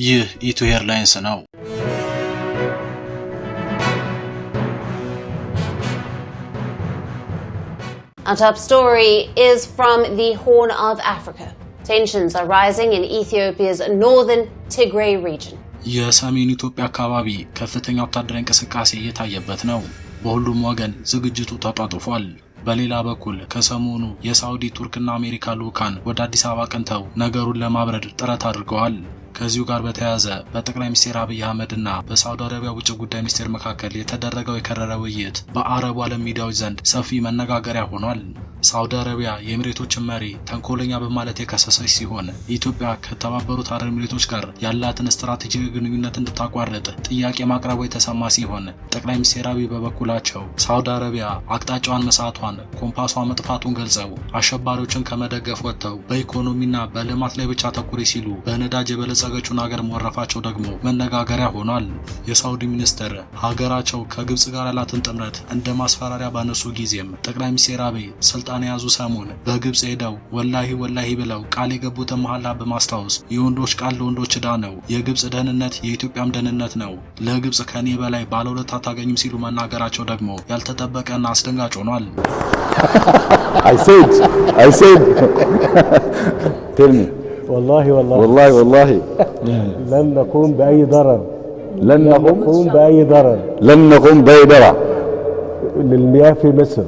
ይህ ኢትዮ ኤርላይንስ ነው። Our top story is from the Horn of Africa. Tensions are rising in Ethiopia's northern Tigray region. የሰሜን ኢትዮጵያ አካባቢ ከፍተኛ ወታደራዊ እንቅስቃሴ እየታየበት ነው። በሁሉም ወገን ዝግጅቱ ተጧጡፏል። በሌላ በኩል ከሰሞኑ የሳውዲ ቱርክና አሜሪካ ልኡካን ወደ አዲስ አበባ ቀንተው ነገሩን ለማብረድ ጥረት አድርገዋል። ከዚሁ ጋር በተያያዘ በጠቅላይ ሚኒስትር አብይ አህመድና በሳውዲ አረቢያ ውጭ ጉዳይ ሚኒስቴር መካከል የተደረገው የከረረ ውይይት በአረብ ዓለም ሚዲያዎች ዘንድ ሰፊ መነጋገሪያ ሆኗል። ሳውዲ አረቢያ የኤሚሬቶችን መሪ ተንኮለኛ በማለት የከሰሰች ሲሆን ኢትዮጵያ ከተባበሩት አረብ ኤሚሬቶች ጋር ያላትን ስትራቴጂያዊ ግንኙነት እንድታቋርጥ ጥያቄ ማቅረቧ የተሰማ ሲሆን ጠቅላይ ሚኒስትር አብይ በበኩላቸው ሳውዲ አረቢያ አቅጣጫዋን መሳቷን፣ ኮምፓሷ መጥፋቱን ገልጸው አሸባሪዎችን ከመደገፍ ወጥተው በኢኮኖሚና በልማት ላይ ብቻ ተኩሪ ሲሉ በነዳጅ የበለጸገችውን ሀገር መወረፋቸው ደግሞ መነጋገሪያ ሆኗል። የሳውዲ ሚኒስትር ሀገራቸው ከግብጽ ጋር ያላትን ጥምረት እንደ ማስፈራሪያ ባነሱ ጊዜም ጠቅላይ ሚኒስትር አብይ ስልጣን የያዙ ሰሞን በግብጽ ሄደው ወላሂ ብለው ቃል የገቡትን መሐላ በማስታወስ የወንዶች ቃል ለወንዶች ዕዳ ነው፣ የግብጽ ደህንነት የኢትዮጵያም ደህንነት ነው፣ ለግብጽ ከኔ በላይ ባለውለታ አታገኝም ሲሉ መናገራቸው ደግሞ ያልተጠበቀና አስደንጋጭ ሆኗል። I said tell me والله لن نقوم بأي ضرر للمياه في مصر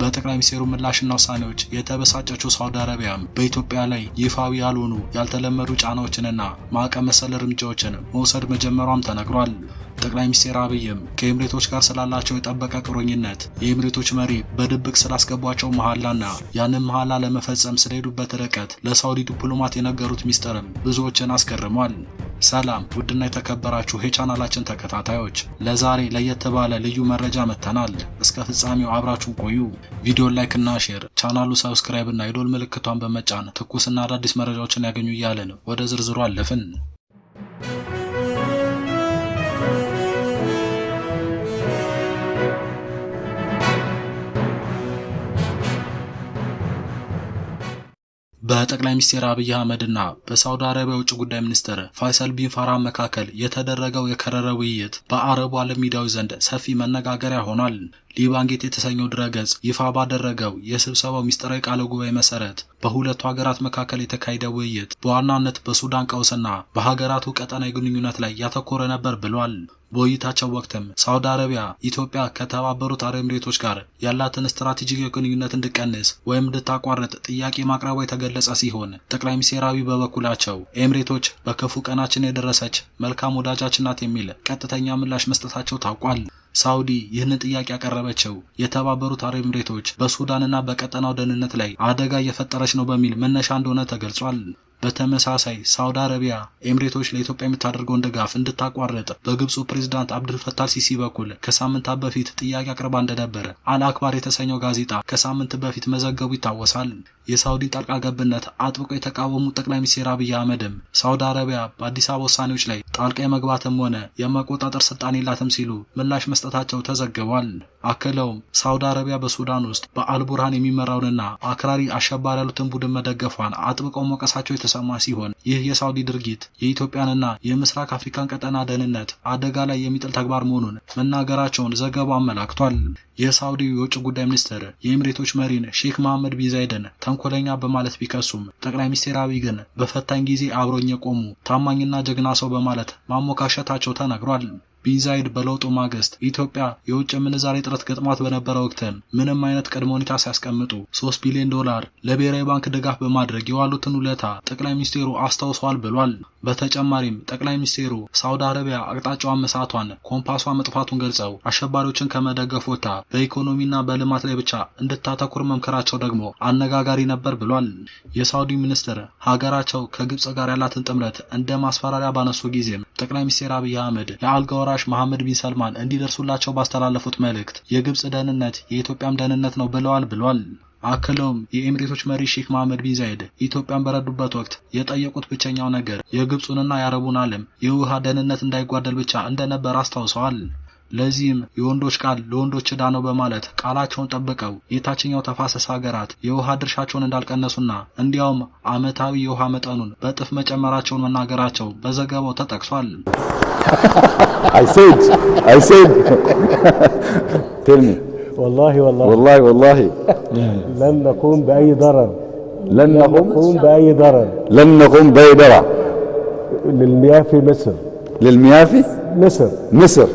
በጠቅላይ ሚኒስትሩ ምላሽና ውሳኔዎች የተበሳጨችው ሳውዲ አረቢያም በኢትዮጵያ ላይ ይፋዊ ያልሆኑ ያልተለመዱ ጫናዎችንና ማዕቀብ መሰል እርምጃዎችን መውሰድ መጀመሯም ተነግሯል። ጠቅላይ ሚኒስትር አብይም ከኤሚሬቶች ጋር ስላላቸው የጠበቀ ቁርኝነት የኤሚሬቶች መሪ በድብቅ ስላስገቧቸው መሐላና ያንን መሐላ ለመፈጸም ስለሄዱበት ርቀት ለሳውዲ ዲፕሎማት የነገሩት ሚስጥርም ብዙዎችን አስገርሟል። ሰላም ውድና የተከበራችሁ የቻናላችን ተከታታዮች፣ ለዛሬ ለየት ባለ ልዩ መረጃ መተናል። እስከ ፍጻሜው አብራችሁ ቆዩ። ቪዲዮ ላይክ እና ሼር፣ ቻናሉ ሰብስክራይብ እና የዶል ምልክቷን በመጫን ትኩስና አዳዲስ መረጃዎችን ያገኙ እያለን ወደ ዝርዝሩ አለፍን። በጠቅላይ ሚኒስትር አብይ አህመድና በሳውዲ አረቢያ ውጭ ጉዳይ ሚኒስትር ፋይሰል ቢን ፋርሃን መካከል የተደረገው የከረረ ውይይት በአረቡ ዓለም ሚዲያዎች ዘንድ ሰፊ መነጋገሪያ ሆኗል። ሊባንጌት የተሰኘው ድረገጽ ይፋ ባደረገው የስብሰባው ሚስጥራዊ ቃለ ጉባኤ መሰረት በሁለቱ ሀገራት መካከል የተካሄደው ውይይት በዋናነት በሱዳን ቀውስና በሀገራቱ ቀጠናዊ ግንኙነት ላይ ያተኮረ ነበር ብሏል። በውይይታቸው ወቅትም ሳውዲ አረቢያ ኢትዮጵያ ከተባበሩት አረብ ኤሚሬቶች ጋር ያላትን ስትራቴጂካዊ ግንኙነት እንድትቀንስ ወይም እንድታቋርጥ ጥያቄ ማቅረቧ የተገለጸ ሲሆን ጠቅላይ ሚኒስትር አብይ በበኩላቸው ኤሚሬቶች በክፉ ቀናችን የደረሰች መልካም ወዳጃችን ናት የሚል ቀጥተኛ ምላሽ መስጠታቸው ታውቋል። ሳውዲ ይህንን ጥያቄ ያቀረበችው የተባበሩት አረብ ኤሚሬቶች በሱዳንና በቀጠናው ደህንነት ላይ አደጋ እየፈጠረች ነው በሚል መነሻ እንደሆነ ተገልጿል። በተመሳሳይ ሳውዲ አረቢያ ኤሚሬቶች ለኢትዮጵያ የምታደርገውን ድጋፍ እንድታቋርጥ በግብፁ ፕሬዝዳንት አብዱል ፈታህ አልሲሲ በኩል ከሳምንታት በፊት ጥያቄ አቅርባ እንደነበረ አልአክባር የተሰኘው ጋዜጣ ከሳምንት በፊት መዘገቡ ይታወሳል። የሳውዲ ጣልቃ ገብነት አጥብቆ የተቃወሙት ጠቅላይ ሚኒስትር አብይ አህመድም ሳውዲ አረቢያ በአዲስ አበባ ውሳኔዎች ላይ ጣልቃ የመግባትም ሆነ የመቆጣጠር ስልጣን የላትም ሲሉ ምላሽ መስጠታቸው ተዘግቧል። አክለውም ሳውዲ አረቢያ በሱዳን ውስጥ በአልቡርሃን የሚመራውንና አክራሪ አሸባሪ ያሉትን ቡድን መደገፏን አጥብቀው መውቀሳቸው የተሰማ ሲሆን ይህ የሳውዲ ድርጊት የኢትዮጵያንና የምስራቅ አፍሪካን ቀጠና ደህንነት አደጋ ላይ የሚጥል ተግባር መሆኑን መናገራቸውን ዘገባው አመላክቷል። የሳውዲ የውጭ ጉዳይ ሚኒስትር የኤሚሬቶች መሪን ሼክ መሐመድ ቢን ዛይድን ተንኮለኛ በማለት ቢከሱም ጠቅላይ ሚኒስትር አብይ ግን በፈታኝ ጊዜ አብሮኝ የቆሙ ታማኝና ጀግና ሰው በማለት ማሞካሸታቸው ተነግሯል። ቢን ዛይድ በለውጡ ማግስት ኢትዮጵያ የውጭ ምንዛሬ እጥረት ገጥሟት በነበረ ወቅትም ምንም አይነት ቅድመ ሁኔታ ሲያስቀምጡ $3 ቢሊዮን ለብሔራዊ ባንክ ድጋፍ በማድረግ የዋሉትን ውለታ ጠቅላይ ሚኒስትሩ አስታውሰዋል ብሏል። በተጨማሪም ጠቅላይ ሚኒስትሩ ሳውዲ አረቢያ አቅጣጫዋን መሳቷን፣ ኮምፓሷ መጥፋቱን ገልጸው አሸባሪዎችን ከመደገፍ ወጥታ በኢኮኖሚና በልማት ላይ ብቻ እንድታተኩር መምከራቸው ደግሞ አነጋጋሪ ነበር ብሏል። የሳውዲ ሚኒስትር ሀገራቸው ከግብጽ ጋር ያላትን ጥምረት እንደ ማስፈራሪያ ባነሱ ጊዜም ጠቅላይ ሚኒስትር አብይ አህመድ ለአልጋ ወራሽ መሐመድ ቢን ሰልማን እንዲደርሱላቸው ባስተላለፉት መልእክት የግብጽ ደህንነት የኢትዮጵያም ደህንነት ነው ብለዋል። አክለውም የኤሚሬቶች መሪ ሼክ መሐመድ ቢን ዛይድ ኢትዮጵያን በረዱበት ወቅት የጠየቁት ብቸኛው ነገር የግብጹንና የአረቡን ዓለም የውሃ ደህንነት እንዳይጓደል ብቻ እንደነበር አስታውሰዋል። ለዚህም የወንዶች ቃል ለወንዶች ዕዳ ነው በማለት ቃላቸውን ጠብቀው የታችኛው ተፋሰስ ሀገራት የውሃ ድርሻቸውን እንዳልቀነሱና እንዲያውም ዓመታዊ የውሃ መጠኑን በእጥፍ መጨመራቸውን መናገራቸው በዘገባው ተጠቅሷል። I said tell me والله والله لن نقوم بأي ضرر لن نقوم بأي ضرر للمياه في مصر للمياه في مصر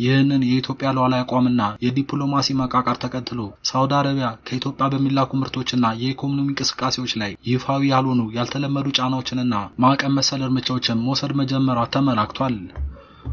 ይህንን የኢትዮጵያ ሉዓላዊ አቋምና የዲፕሎማሲ መቃቃር ተከትሎ ሳውዲ አረቢያ ከኢትዮጵያ በሚላኩ ምርቶችና የኢኮኖሚ እንቅስቃሴዎች ላይ ይፋዊ ያልሆኑ ያልተለመዱ ጫናዎችንና ማዕቀብ መሰል እርምጃዎችን መውሰድ መጀመሯ ተመላክቷል።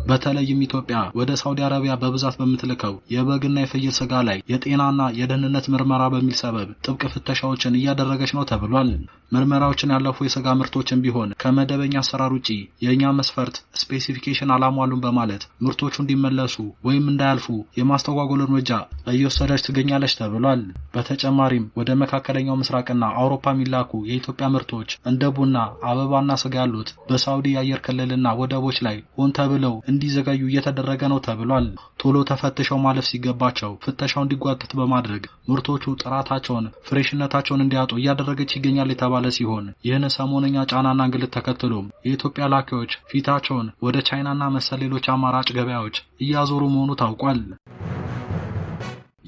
በተለይም ኢትዮጵያ ወደ ሳውዲ አረቢያ በብዛት በምትልከው የበግና የፍየል ስጋ ላይ የጤናና የደህንነት ምርመራ በሚል ሰበብ ጥብቅ ፍተሻዎችን እያደረገች ነው ተብሏል። ምርመራዎችን ያለፉ የስጋ ምርቶችን ቢሆን ከመደበኛ አሰራር ውጪ የኛ መስፈርት ስፔሲፊኬሽን አላሟሉም በማለት ምርቶቹ እንዲመለሱ ወይም እንዳያልፉ የማስተጓጎል እርምጃ እየወሰደች ትገኛለች ተብሏል። በተጨማሪም ወደ መካከለኛው ምስራቅና አውሮፓ የሚላኩ የኢትዮጵያ ምርቶች እንደ ቡና፣ አበባና ስጋ ያሉት በሳውዲ የአየር ክልልና ወደቦች ላይ ሆን ተብለው እንዲዘጋዩ እየተደረገ ነው ተብሏል። ቶሎ ተፈትሸው ማለፍ ሲገባቸው ፍተሻው እንዲጓተት በማድረግ ምርቶቹ ጥራታቸውን፣ ፍሬሽነታቸውን እንዲያጡ እያደረገች ይገኛል የተባለ ሲሆን ይህን ሰሞነኛ ጫናና እንግልት ተከትሎም የኢትዮጵያ ላኪዎች ፊታቸውን ወደ ቻይናና መሰል ሌሎች አማራጭ ገበያዎች እያዞሩ መሆኑ ታውቋል።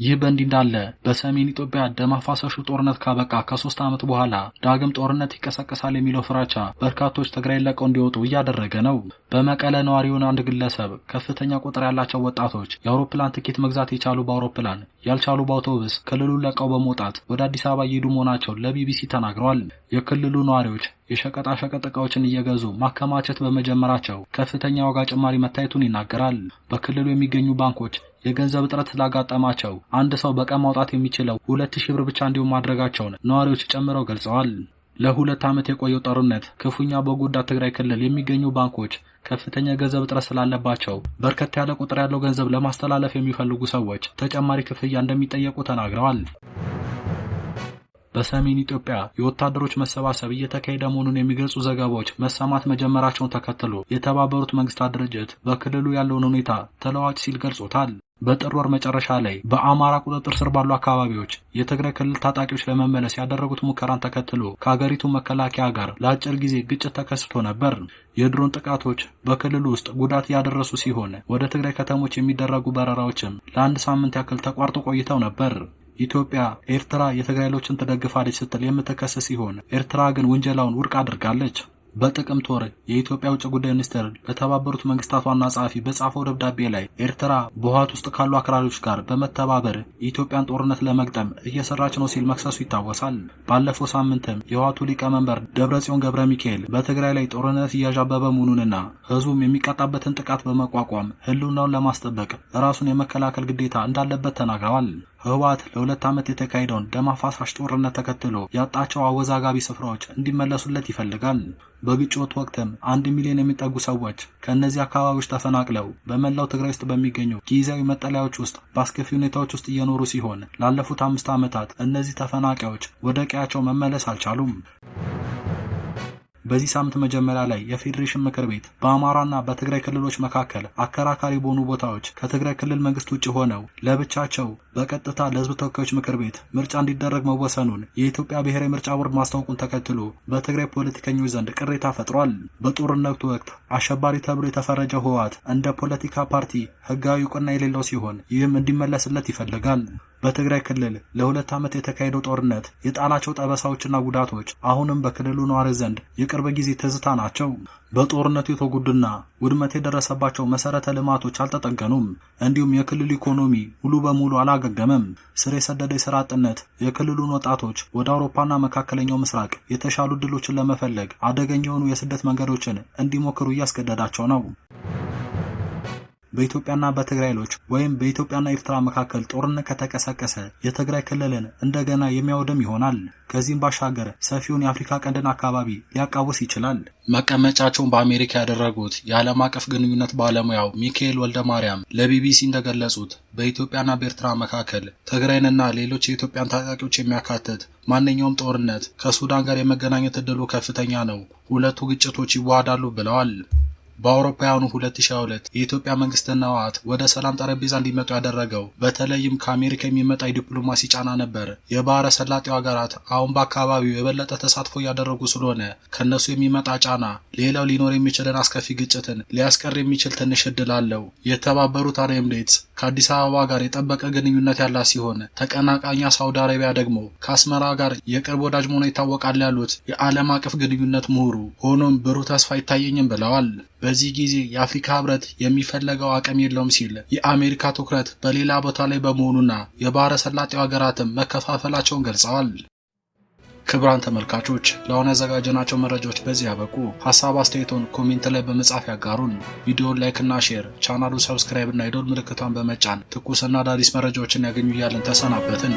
ይህ በእንዲህ እንዳለ በሰሜን ኢትዮጵያ ደም አፋሳሹ ጦርነት ካበቃ ከ3 ዓመት በኋላ ዳግም ጦርነት ይቀሰቀሳል የሚለው ፍራቻ በርካቶች ትግራይን ለቀው እንዲወጡ እያደረገ ነው። በመቀለ ነዋሪ የሆነ አንድ ግለሰብ ከፍተኛ ቁጥር ያላቸው ወጣቶች የአውሮፕላን ትኬት መግዛት የቻሉ በአውሮፕላን ያልቻሉ በአውቶቡስ ክልሉን ለቀው በመውጣት ወደ አዲስ አበባ እየሄዱ መሆናቸውን ለቢቢሲ ተናግረዋል። የክልሉ ነዋሪዎች የሸቀጣሸቀጥ ዕቃዎችን እየገዙ ማከማቸት በመጀመራቸው ከፍተኛ ዋጋ ጭማሪ መታየቱን ይናገራል። በክልሉ የሚገኙ ባንኮች የገንዘብ እጥረት ስላጋጠማቸው አንድ ሰው በቀን ማውጣት የሚችለው 2000 ብር ብቻ እንዲሁም ማድረጋቸውን ነዋሪዎች ጨምረው ገልጸዋል። ለ2 ዓመት የቆየው ጦርነት ክፉኛ በጎዳት ትግራይ ክልል የሚገኙ ባንኮች ከፍተኛ ገንዘብ እጥረት ስላለባቸው በርከት ያለ ቁጥር ያለው ገንዘብ ለማስተላለፍ የሚፈልጉ ሰዎች ተጨማሪ ክፍያ እንደሚጠየቁ ተናግረዋል። በሰሜን ኢትዮጵያ የወታደሮች መሰባሰብ እየተካሄደ መሆኑን የሚገልጹ ዘገባዎች መሰማት መጀመራቸውን ተከትሎ የተባበሩት መንግስታት ድርጅት በክልሉ ያለውን ሁኔታ ተለዋጭ ሲል ገልጾታል። በጥር ወር መጨረሻ ላይ በአማራ ቁጥጥር ስር ባሉ አካባቢዎች የትግራይ ክልል ታጣቂዎች ለመመለስ ያደረጉት ሙከራን ተከትሎ ከሀገሪቱ መከላከያ ጋር ለአጭር ጊዜ ግጭት ተከስቶ ነበር። የድሮን ጥቃቶች በክልሉ ውስጥ ጉዳት ያደረሱ ሲሆን ወደ ትግራይ ከተሞች የሚደረጉ በረራዎችም ለአንድ ሳምንት ያክል ተቋርጦ ቆይተው ነበር። ኢትዮጵያ ኤርትራ የትግራይ ኃይሎችን ትደግፋለች ስትል የምትከሰስ ሲሆን ኤርትራ ግን ውንጀላውን ውድቅ አድርጋለች። በጥቅምት ወር የኢትዮጵያ ውጭ ጉዳይ ሚኒስቴር ለተባበሩት መንግስታት ዋና ጸሐፊ በጻፈው ደብዳቤ ላይ ኤርትራ በህወሓት ውስጥ ካሉ አክራሪዎች ጋር በመተባበር የኢትዮጵያን ጦርነት ለመግጠም እየሰራች ነው ሲል መክሰሱ ይታወሳል። ባለፈው ሳምንትም የህወሓቱ ሊቀመንበር ደብረጽዮን ገብረ ሚካኤል በትግራይ ላይ ጦርነት እያዣበበ መሆኑንና ህዝቡም የሚቃጣበትን ጥቃት በመቋቋም ህልውናውን ለማስጠበቅ ራሱን የመከላከል ግዴታ እንዳለበት ተናግረዋል። ህወሓት ለ2 ዓመት የተካሄደውን ደም አፋሳሽ ጦርነት ተከትሎ ያጣቸው አወዛጋቢ ስፍራዎች እንዲመለሱለት ይፈልጋል። በግጭቱ ወቅትም 1 ሚሊዮን የሚጠጉ ሰዎች ከእነዚህ አካባቢዎች ተፈናቅለው በመላው ትግራይ ውስጥ በሚገኙ ጊዜያዊ መጠለያዎች ውስጥ በአስከፊ ሁኔታዎች ውስጥ እየኖሩ ሲሆን ላለፉት 5 ዓመታት እነዚህ ተፈናቃዮች ወደ ቀያቸው መመለስ አልቻሉም። በዚህ ሳምንት መጀመሪያ ላይ የፌዴሬሽን ምክር ቤት በአማራና በትግራይ ክልሎች መካከል አከራካሪ በሆኑ ቦታዎች ከትግራይ ክልል መንግስት ውጭ ሆነው ለብቻቸው በቀጥታ ለህዝብ ተወካዮች ምክር ቤት ምርጫ እንዲደረግ መወሰኑን የኢትዮጵያ ብሔራዊ ምርጫ ቦርድ ማስታወቁን ተከትሎ በትግራይ ፖለቲከኞች ዘንድ ቅሬታ ፈጥሯል። በጦርነቱ ወቅት አሸባሪ ተብሎ የተፈረጀው ህወሓት እንደ ፖለቲካ ፓርቲ ህጋዊ እውቅና የሌለው ሲሆን ይህም እንዲመለስለት ይፈልጋል። በትግራይ ክልል ለ2 ዓመት የተካሄደው ጦርነት የጣላቸው ጠበሳዎችና ጉዳቶች አሁንም በክልሉ ነዋሪ ዘንድ የቅርብ ጊዜ ትዝታ ናቸው። በጦርነቱ የተጎዱና ውድመት የደረሰባቸው መሰረተ ልማቶች አልተጠገኑም። እንዲሁም የክልሉ ኢኮኖሚ ሙሉ በሙሉ አላገገመም። ስር የሰደደ የሥራ አጥነት የክልሉን ወጣቶች ወደ አውሮፓና መካከለኛው ምስራቅ የተሻሉ ዕድሎችን ለመፈለግ አደገኛ የሆኑ የስደት መንገዶችን እንዲሞክሩ እያስገደዳቸው ነው። በኢትዮጵያና በትግራይ ኃይሎች ወይም በኢትዮጵያና ኤርትራ መካከል ጦርነት ከተቀሰቀሰ የትግራይ ክልልን እንደገና የሚያወድም ይሆናል። ከዚህም ባሻገር ሰፊውን የአፍሪካ ቀንድን አካባቢ ሊያቃውስ ይችላል። መቀመጫቸውን በአሜሪካ ያደረጉት የዓለም አቀፍ ግንኙነት ባለሙያው ሚካኤል ወልደ ማርያም ለቢቢሲ እንደገለጹት በኢትዮጵያና በኤርትራ መካከል ትግራይንና ሌሎች የኢትዮጵያን ታጣቂዎች የሚያካትት ማንኛውም ጦርነት ከሱዳን ጋር የመገናኘት እድሉ ከፍተኛ ነው። ሁለቱ ግጭቶች ይዋሃዳሉ ብለዋል። በአውሮፓውያኑ 2022 የኢትዮጵያ መንግስትና ህወሓት ወደ ሰላም ጠረጴዛ እንዲመጡ ያደረገው በተለይም ከአሜሪካ የሚመጣ የዲፕሎማሲ ጫና ነበር። የባህረ ሰላጤው ሀገራት አሁን በአካባቢው የበለጠ ተሳትፎ እያደረጉ ስለሆነ ከነሱ የሚመጣ ጫና ሌላው ሊኖር የሚችልን አስከፊ ግጭትን ሊያስቀር የሚችል ትንሽ እድል አለው። የተባበሩት አረብ ኤምሬትስ ከአዲስ አበባ ጋር የጠበቀ ግንኙነት ያላት ሲሆን ተቀናቃኛ ሳውዲ አረቢያ ደግሞ ከአስመራ ጋር የቅርብ ወዳጅ መሆኗ ይታወቃል ያሉት የዓለም አቀፍ ግንኙነት ምሁሩ፣ ሆኖም ብሩህ ተስፋ አይታየኝም ብለዋል። በዚህ ጊዜ የአፍሪካ ህብረት የሚፈለገው አቅም የለውም ሲል የአሜሪካ ትኩረት በሌላ ቦታ ላይ በመሆኑና የባህረ ሰላጤው ሀገራትም መከፋፈላቸውን ገልጸዋል። ክቡራን ተመልካቾች ለአሁን ያዘጋጀናቸው መረጃዎች በዚህ ያበቁ። ሐሳብ አስተያየቶን ኮሜንት ላይ በመጻፍ ያጋሩን። ቪዲዮውን ላይክ እና ሼር፣ ቻናሉን ሰብስክራይብ እና የደወል ምልክቷን በመጫን ትኩስና አዳዲስ መረጃዎችን ያገኙ እያልን ተሰናበትን።